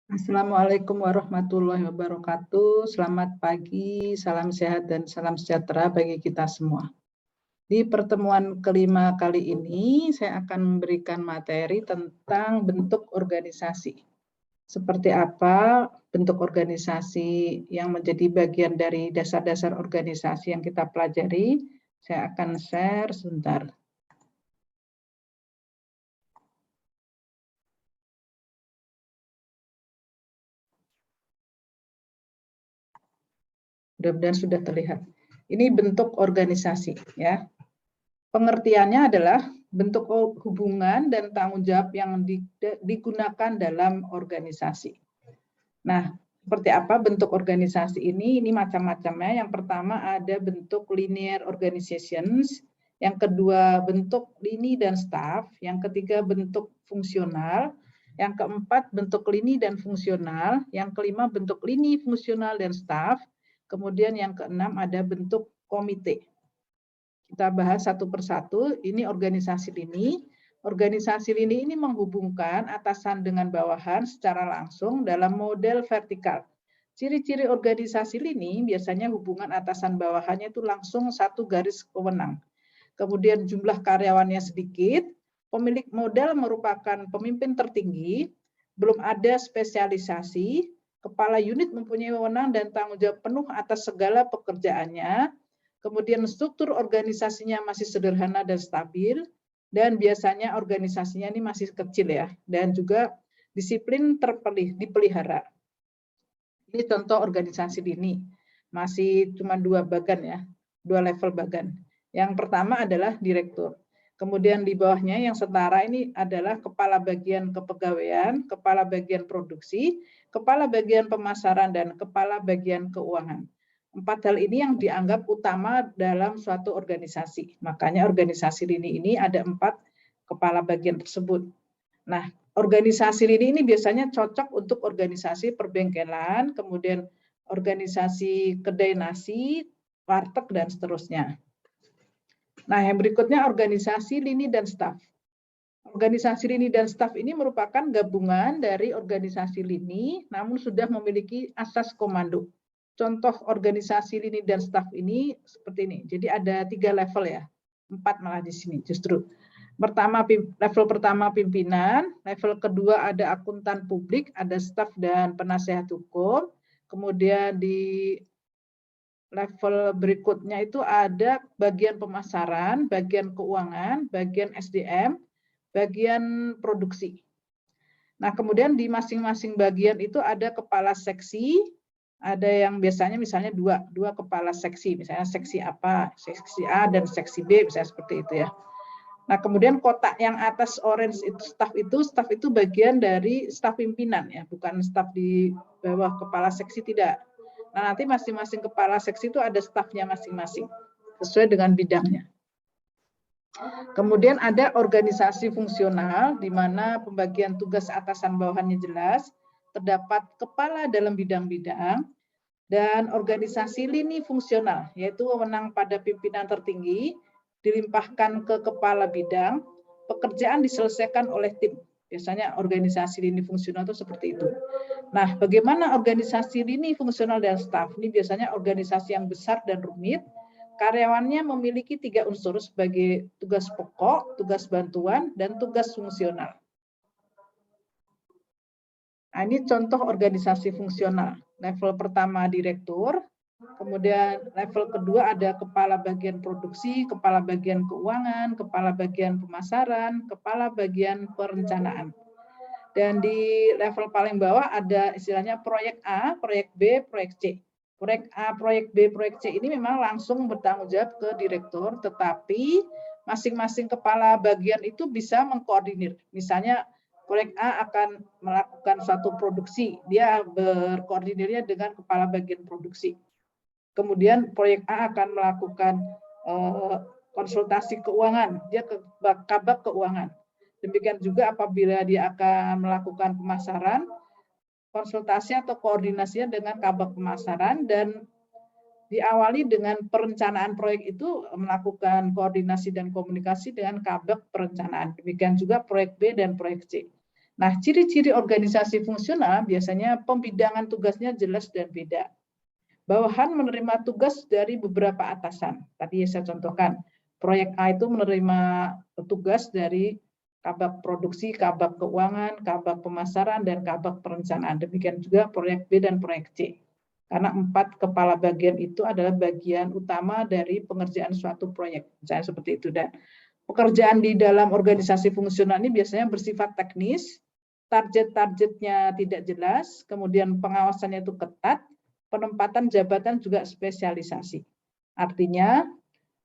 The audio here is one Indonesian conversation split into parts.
Assalamualaikum warahmatullahi wabarakatuh. Selamat pagi, salam sehat dan salam sejahtera bagi kita semua. Di pertemuan kelima kali ini, saya akan memberikan materi tentang bentuk organisasi. Seperti apa bentuk organisasi yang menjadi bagian dari dasar-dasar organisasi yang kita pelajari. Saya akan share sebentar. Mudah-mudahan sudah terlihat. Ini bentuk organisasi, ya. Pengertiannya adalah bentuk hubungan dan tanggung jawab yang digunakan dalam organisasi. Nah, seperti apa bentuk organisasi ini? Ini macam-macamnya. Yang pertama ada bentuk linear organizations, yang kedua bentuk lini dan staff, yang ketiga bentuk fungsional, yang keempat bentuk lini dan fungsional, yang kelima bentuk lini, fungsional, dan staff, kemudian yang keenam ada bentuk komite. Kita bahas satu persatu. Ini organisasi lini. Organisasi lini ini menghubungkan atasan dengan bawahan secara langsung dalam model vertikal. Ciri-ciri organisasi lini biasanya hubungan atasan bawahannya itu langsung satu garis kewenang. Kemudian jumlah karyawannya sedikit, pemilik model merupakan pemimpin tertinggi, belum ada spesialisasi, kepala unit mempunyai wewenang dan tanggung jawab penuh atas segala pekerjaannya. Kemudian struktur organisasinya masih sederhana dan stabil, dan biasanya organisasinya ini masih kecil ya, dan juga disiplin dipelihara. Ini contoh organisasi lini, masih cuma dua bagan ya, dua level bagan. Yang pertama adalah direktur. Kemudian di bawahnya yang setara ini adalah kepala bagian kepegawaian, kepala bagian produksi, kepala bagian pemasaran, dan kepala bagian keuangan. Empat hal ini yang dianggap utama dalam suatu organisasi. Makanya organisasi lini ini ada 4 kepala bagian tersebut. Nah, organisasi lini ini biasanya cocok untuk organisasi perbengkelan, kemudian organisasi kedai nasi, warteg, dan seterusnya. Nah, yang berikutnya organisasi lini dan staf. Organisasi lini dan staf ini merupakan gabungan dari organisasi lini, namun sudah memiliki asas komando. Contoh organisasi lini dan staf ini seperti ini. Jadi ada 3 level ya, 4 malah di sini justru. Level pertama pimpinan, level kedua ada akuntan publik, ada staf dan penasehat hukum. Kemudian di level berikutnya itu ada bagian pemasaran, bagian keuangan, bagian SDM, bagian produksi. Nah, kemudian di masing-masing bagian itu ada kepala seksi, ada yang biasanya misalnya dua kepala seksi, misalnya seksi apa, seksi A dan seksi B, misalnya seperti itu ya. Nah, kemudian kotak yang atas orange itu staf itu bagian dari staf pimpinan ya, bukan staf di bawah kepala seksi, tidak. Nah, nanti masing-masing kepala seksi itu ada stafnya masing-masing sesuai dengan bidangnya. Kemudian ada organisasi fungsional di mana pembagian tugas atasan bawahannya jelas, terdapat kepala dalam bidang-bidang, dan organisasi lini fungsional, yaitu wewenang pada pimpinan tertinggi, dilimpahkan ke kepala bidang, pekerjaan diselesaikan oleh tim. Biasanya organisasi lini fungsional itu seperti itu. Nah, bagaimana organisasi lini fungsional dan staf? Ini biasanya organisasi yang besar dan rumit. Karyawannya memiliki 3 unsur sebagai tugas pokok, tugas bantuan, dan tugas fungsional. Nah, ini contoh organisasi fungsional. Level pertama direktur, kemudian level kedua ada kepala bagian produksi, kepala bagian keuangan, kepala bagian pemasaran, kepala bagian perencanaan. Dan di level paling bawah ada istilahnya proyek A, proyek B, proyek C. Proyek A, proyek B, proyek C ini memang langsung bertanggung jawab ke direktur, tetapi masing-masing kepala bagian itu bisa mengkoordinir. Misalnya proyek A akan melakukan suatu produksi, dia berkoordinirnya dengan kepala bagian produksi. Kemudian proyek A akan melakukan konsultasi keuangan, dia ke kabak keuangan. Demikian juga apabila dia akan melakukan pemasaran, konsultasi atau koordinasinya dengan kabak pemasaran, dan diawali dengan perencanaan proyek itu melakukan koordinasi dan komunikasi dengan kabak perencanaan. Demikian juga proyek B dan proyek C. Nah, ciri-ciri organisasi fungsional biasanya pembidangan tugasnya jelas dan beda. Bawahan menerima tugas dari beberapa atasan. Tadi saya contohkan, proyek A itu menerima tugas dari Kabak Produksi, Kabak Keuangan, Kabak Pemasaran, dan Kabak Perencanaan. Demikian juga proyek B dan proyek C. Karena 4 kepala bagian itu adalah bagian utama dari pengerjaan suatu proyek. Misalnya seperti itu. Dan pekerjaan di dalam organisasi fungsional ini biasanya bersifat teknis, target-targetnya tidak jelas, kemudian pengawasannya itu ketat, penempatan jabatan juga spesialisasi. Artinya,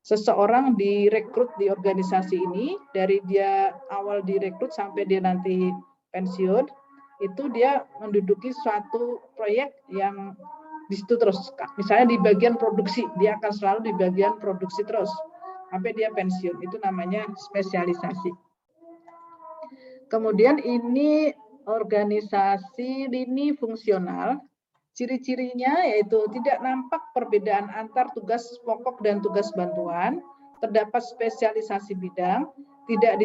seseorang direkrut di organisasi ini, dari dia awal direkrut sampai dia nanti pensiun, itu dia menduduki suatu proyek yang di situ terus. Misalnya di bagian produksi, dia akan selalu di bagian produksi terus sampai dia pensiun. Itu namanya spesialisasi. Kemudian ini organisasi lini fungsional. Ciri-cirinya yaitu tidak nampak perbedaan antar tugas pokok dan tugas bantuan, terdapat spesialisasi bidang, tidak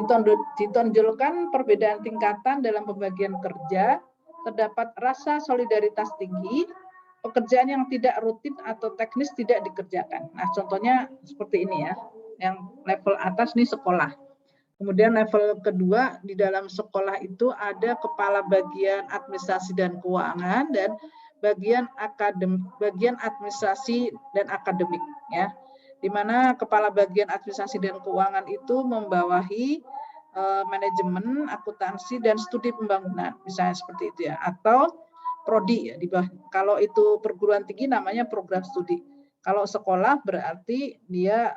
ditonjolkan perbedaan tingkatan dalam pembagian kerja, terdapat rasa solidaritas tinggi, pekerjaan yang tidak rutin atau teknis tidak dikerjakan. Nah, contohnya seperti ini ya, yang level atas nih sekolah. Kemudian level kedua di dalam sekolah itu ada kepala bagian administrasi dan keuangan dan bagian administrasi dan akademik ya. Di mana kepala bagian administrasi dan keuangan itu membawahi manajemen, akuntansi dan studi pembangunan, misalnya seperti itu ya. Atau prodi ya, di bawah. Kalau itu perguruan tinggi namanya program studi. Kalau sekolah berarti dia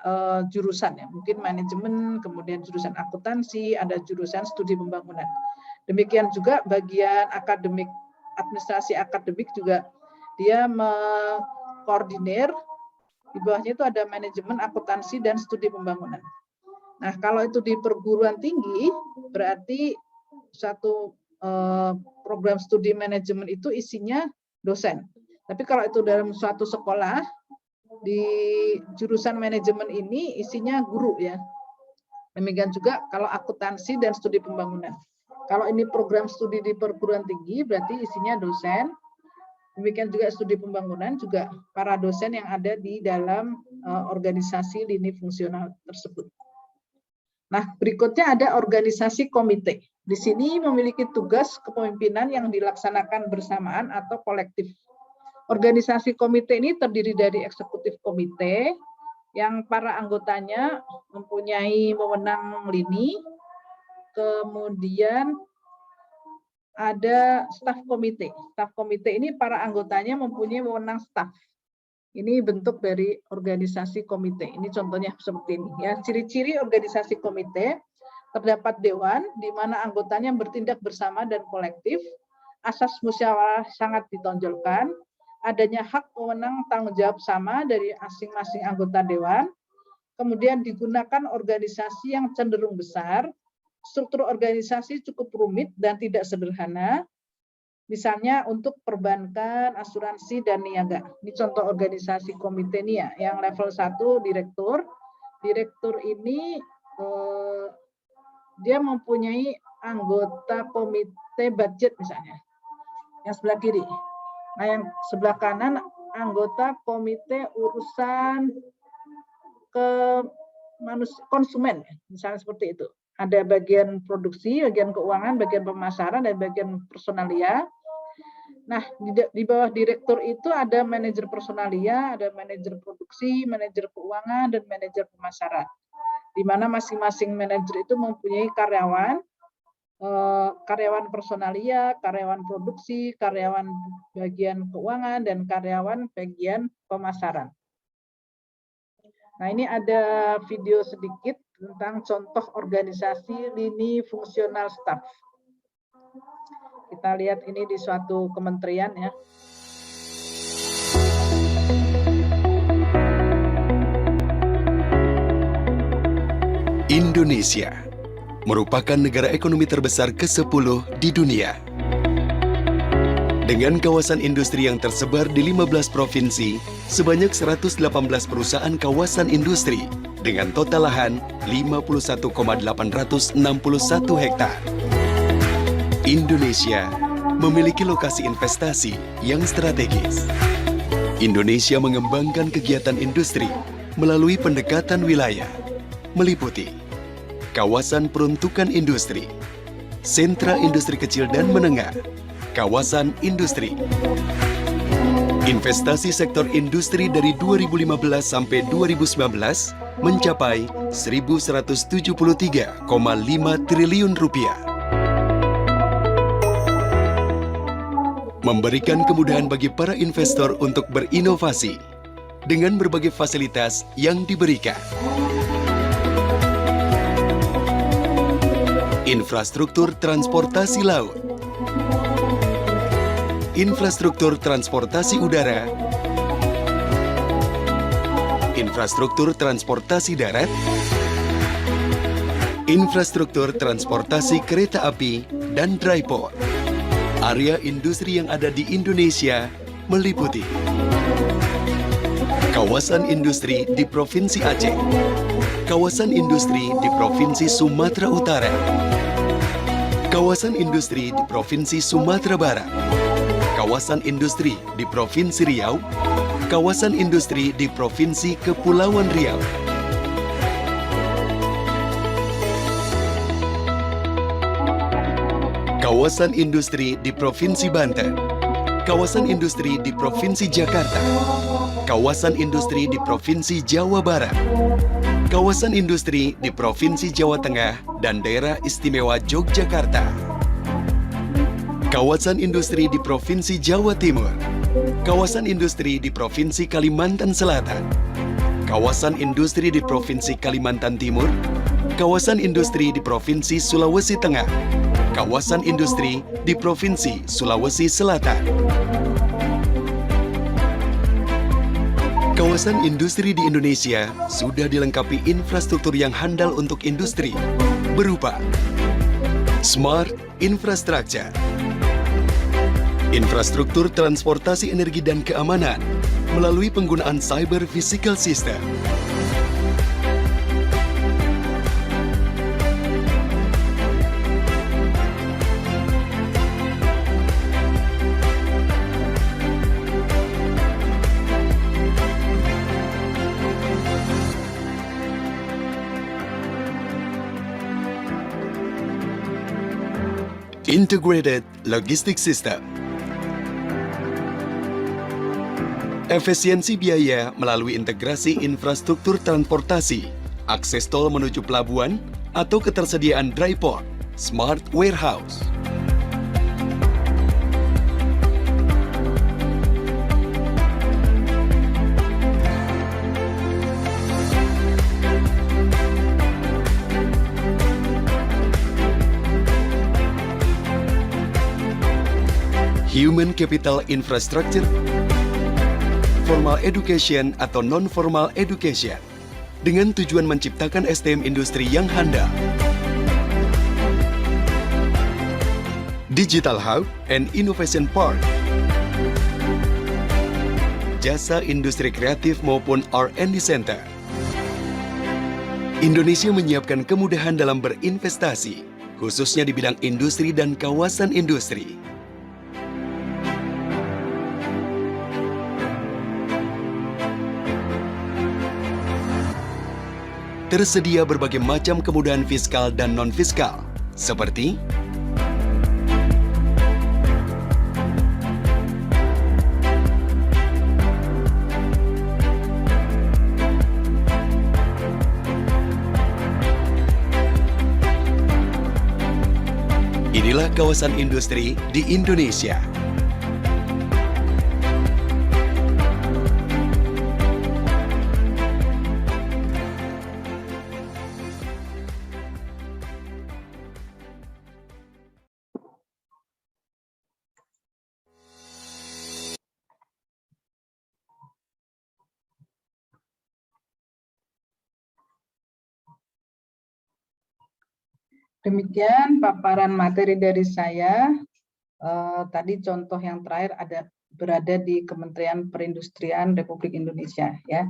jurusan ya, mungkin manajemen, kemudian jurusan akuntansi, ada jurusan studi pembangunan. Demikian juga bagian akademik, administrasi akademik juga dia mengkoordinir, di bawahnya itu ada manajemen, akuntansi dan studi pembangunan. Nah, kalau itu di perguruan tinggi berarti satu program studi manajemen itu isinya dosen. Tapi kalau itu dalam suatu sekolah, di jurusan manajemen ini isinya guru ya. Demikian juga kalau akuntansi dan studi pembangunan. Kalau ini program studi di perguruan tinggi berarti isinya dosen. Demikian juga studi pembangunan juga para dosen yang ada di dalam organisasi lini fungsional tersebut. Nah, berikutnya ada organisasi komite. Di sini memiliki tugas kepemimpinan yang dilaksanakan bersamaan atau kolektif. Organisasi komite ini terdiri dari eksekutif komite yang para anggotanya mempunyai wewenang lini, kemudian ada staf komite. Staf komite ini para anggotanya mempunyai wewenang staf. Ini bentuk dari organisasi komite. Ini contohnya seperti ini ya. Ciri-ciri organisasi komite, terdapat dewan di mana anggotanya bertindak bersama dan kolektif. Asas musyawarah sangat ditonjolkan. Adanya hak wewenang tanggung jawab sama dari masing-masing anggota dewan. Kemudian digunakan organisasi yang cenderung besar. Struktur organisasi cukup rumit dan tidak sederhana. Misalnya untuk perbankan, asuransi, dan niaga. Ini contoh organisasi komite NIA. Yang level 1 direktur. Direktur ini dia mempunyai anggota komite budget misalnya. Yang sebelah kiri. Nah, yang sebelah kanan anggota komite urusan konsumen, misalnya seperti itu. Ada bagian produksi, bagian keuangan, bagian pemasaran, dan bagian personalia. Nah, di bawah direktur itu ada manajer personalia, ada manajer produksi, manajer keuangan, dan manajer pemasaran. Di mana masing-masing manajer itu mempunyai karyawan, karyawan personalia, karyawan produksi, karyawan bagian keuangan, dan karyawan bagian pemasaran. Nah, ini ada video sedikit tentang contoh organisasi lini fungsional staf. Kita lihat ini di suatu kementerian ya. Indonesia merupakan negara ekonomi terbesar ke-10 di dunia. Dengan kawasan industri yang tersebar di 15 provinsi, sebanyak 118 perusahaan kawasan industri dengan total lahan 51,861 hektar. Indonesia memiliki lokasi investasi yang strategis. Indonesia mengembangkan kegiatan industri melalui pendekatan wilayah, meliputi kawasan peruntukan industri, sentra industri kecil dan menengah, kawasan industri. Investasi sektor industri dari 2015 sampai 2019 mencapai Rp1.173,5 triliun. Memberikan kemudahan bagi para investor untuk berinovasi dengan berbagai fasilitas yang diberikan. Infrastruktur transportasi laut, infrastruktur transportasi udara, infrastruktur transportasi darat, infrastruktur transportasi kereta api, dan dry port. Area industri yang ada di Indonesia meliputi kawasan industri di Provinsi Aceh, kawasan industri di Provinsi Sumatera Utara, kawasan industri di Provinsi Sumatera Barat, kawasan industri di Provinsi Riau, kawasan industri di Provinsi Kepulauan Riau. Kawasan industri di Provinsi Banten, kawasan industri di Provinsi Jakarta, kawasan industri di Provinsi Jawa Barat, kawasan industri di Provinsi Jawa Tengah dan Daerah Istimewa Yogyakarta, kawasan industri di Provinsi Jawa Timur, kawasan industri di Provinsi Kalimantan Selatan, kawasan industri di Provinsi Kalimantan Timur, kawasan industri di Provinsi Sulawesi Tengah, kawasan industri di Provinsi Sulawesi Selatan. Kawasan industri di Indonesia sudah dilengkapi infrastruktur yang handal untuk industri, berupa Smart Infrastructure, infrastruktur transportasi energi dan keamanan melalui penggunaan Cyber Physical System, Integrated Logistics System, efisiensi biaya melalui integrasi infrastruktur transportasi, akses tol menuju pelabuhan atau ketersediaan dry port, Smart Warehouse. Human Capital Infrastructure, Formal Education atau Non-Formal Education, dengan tujuan menciptakan SDM industri yang handal. Digital Hub and Innovation Park, jasa industri kreatif maupun R&D Center. Indonesia menyiapkan kemudahan dalam berinvestasi, khususnya di bidang industri dan kawasan industri. Tersedia berbagai macam kemudahan fiskal dan non-fiskal, seperti inilah kawasan industri di Indonesia. Demikian paparan materi dari saya. Tadi contoh yang terakhir berada di Kementerian Perindustrian Republik Indonesia, ya.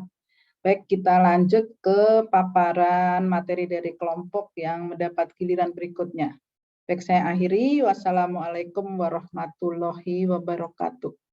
Baik, kita lanjut ke paparan materi dari kelompok yang mendapat giliran berikutnya. Baik, saya akhiri. Wassalamualaikum warahmatullahi wabarakatuh.